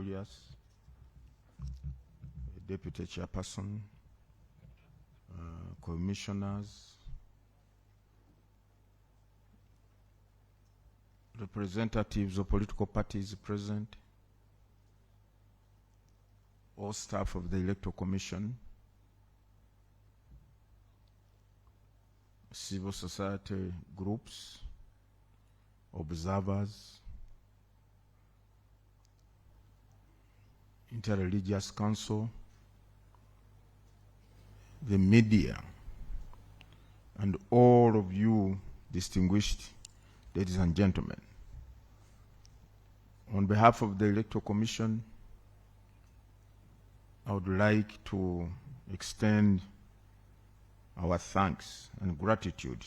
Julius, Deputy Chairperson, commissioners, representatives of political parties present, all staff of the Electoral Commission, civil society groups, observers, interreligious council, the media, and all of you distinguished ladies and gentlemen. On behalf of the Electoral Commission, I would like to extend our thanks and gratitude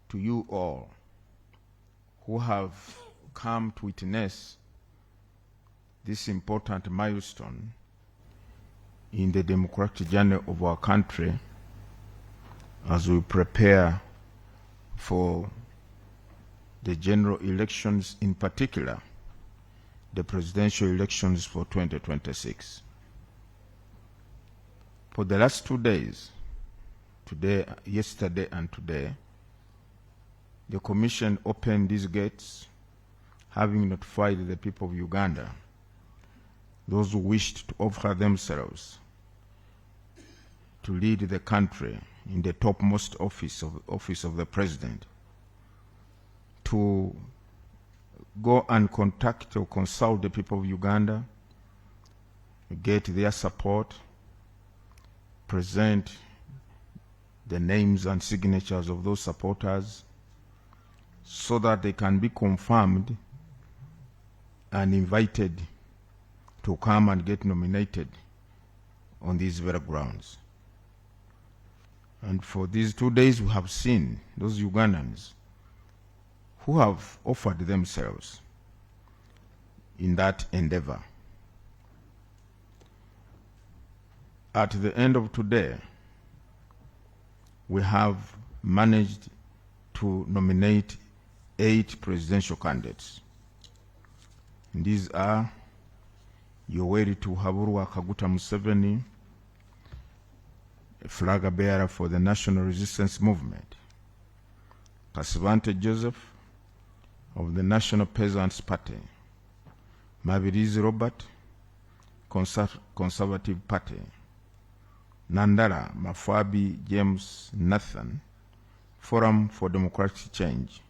to you all who have come to witness this important milestone in the democratic journey of our country as we prepare for the general elections, in particular the presidential elections for 2026. For the last 2 days, yesterday and today, the Commission opened these gates, having notified the people of Uganda, those who wished to offer themselves to lead the country in the topmost office of the President, to go and contact or consult the people of Uganda, get their support, present the names and signatures of those supporters so that they can be confirmed and invited to come and get nominated on these very grounds. And for these 2 days, we have seen those Ugandans who have offered themselves in that endeavor. At the end of today, we have managed to nominate 8 presidential candidates. And these are Yoweri Tuhaburwa Kaguta Museveni, a flag bearer for the National Resistance Movement; Kasivante Joseph of the National Peasants Party; Mabirizi Robert, Conservative Party; Nandala Mafabi James Nathan, Forum for Democratic Change;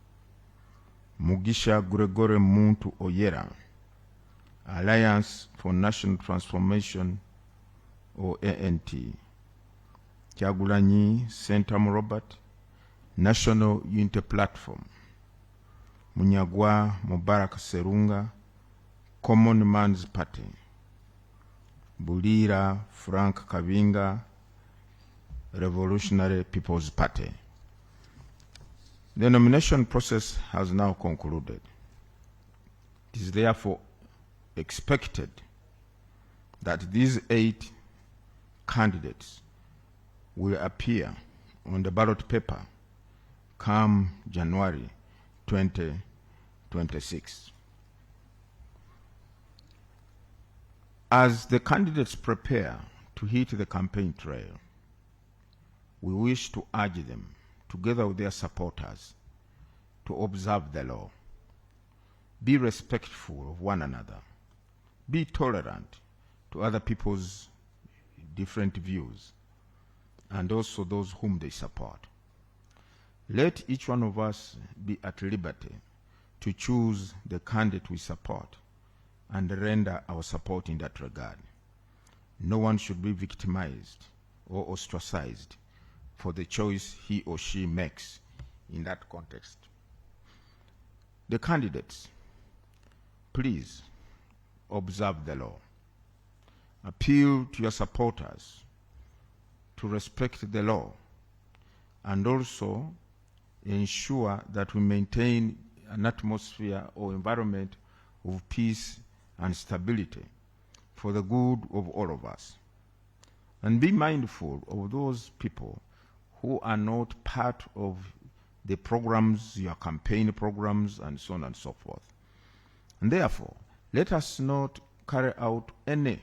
Mugisha Gregory Muntu Oyera, Alliance for National Transformation, or ANT; Kyagulanyi Sentam Robert, National Unity Platform; Munyagwa Mubarak Serunga, Common Man's Party; Bulira Frank Kavinga, Revolutionary People's Party. The nomination process has now concluded. It is therefore expected that these 8 candidates will appear on the ballot paper come January 2026. As the candidates prepare to hit the campaign trail, we wish to urge them, together with their supporters, to observe the law, be respectful of one another, be tolerant to other people's different views, and also those whom they support. Let each one of us be at liberty to choose the candidate we support and render our support in that regard. No one should be victimized or ostracized for the choice he or she makes in that context. The candidates, please observe the law. Appeal to your supporters to respect the law, and also ensure that we maintain an atmosphere or environment of peace and stability for the good of all of us. And be mindful of those people who are not part of the programs, your campaign programs, and so on and so forth. And therefore, Let us not carry out any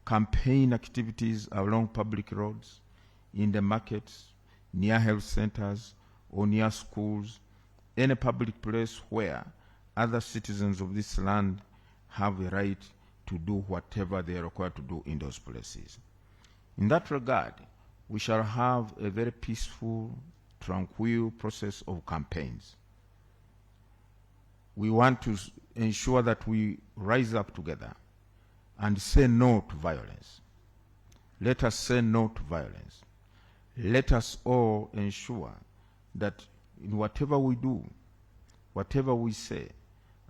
campaign activities along public roads, in the markets, near health centers, or near schools, any public place where other citizens of this land have a right to do whatever they are required to do in those places. In that regard, we shall have a very peaceful, tranquil process of campaigns. We want to ensure that we rise up together and say no to violence. Let us say no to violence. Let us all ensure that in whatever we do, whatever we say,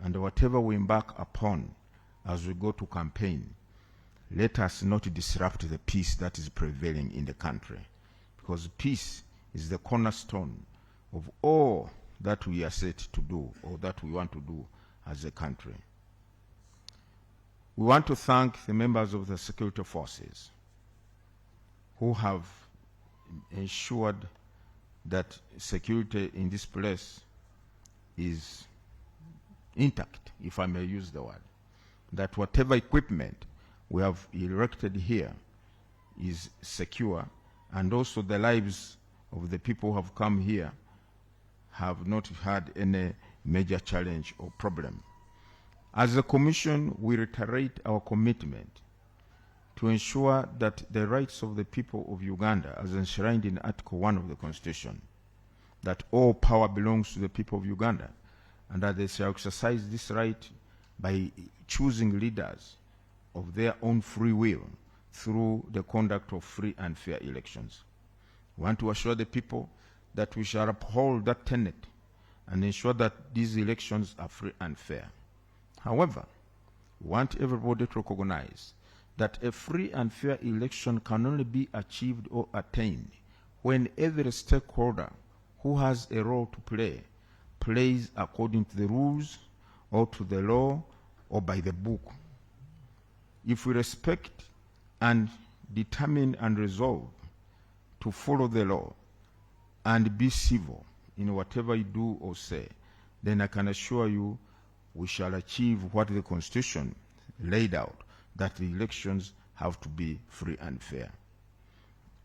and whatever we embark upon as we go to campaign, let us not disrupt the peace that is prevailing in the country, because peace is the cornerstone of all that we are set to do or that we want to do as a country. We want to thank the members of the security forces who have ensured that security in this place is intact, if I may use the word, that whatever equipment we have erected here is secure, and also the lives of the people who have come here have not had any major challenge or problem. As a Commission, we reiterate our commitment to ensure that the rights of the people of Uganda, as enshrined in Article 1 of the Constitution, that all power belongs to the people of Uganda, and that they shall exercise this right by choosing leaders of their own free will through the conduct of free and fair elections. We want to assure the people that we shall uphold that tenet and ensure that these elections are free and fair. However, we want everybody to recognize that a free and fair election can only be achieved or attained when every stakeholder who has a role to play plays according to the rules or to the law or by the book. If we respect and determine and resolve to follow the law and be civil in whatever you do or say, then I can assure you we shall achieve what the Constitution laid out, that the elections have to be free and fair.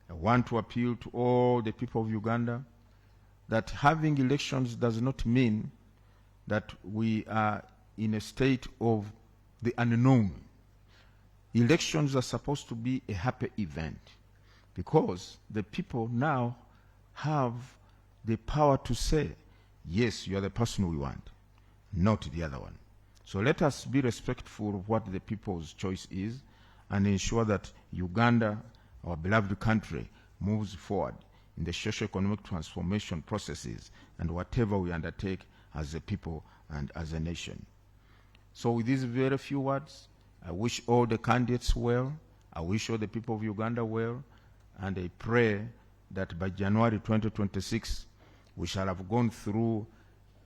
I want to appeal to all the people of Uganda that having elections does not mean that we are in a state of the unknown. Elections are supposed to be a happy event because the people now have the power to say, yes, you are the person we want, not the other one. So let us be respectful of what the people's choice is and ensure that Uganda, our beloved country, moves forward in the socio-economic transformation processes and whatever we undertake as a people and as a nation. So with these very few words, I wish all the candidates well, I wish all the people of Uganda well, and I pray that by January 2026, we shall have gone through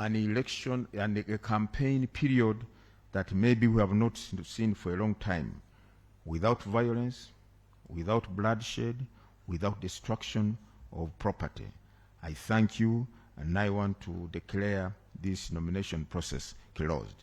an election and a campaign period that maybe we have not seen for a long time, without violence, without bloodshed, without destruction of property. I thank you, and I want to declare this nomination process closed.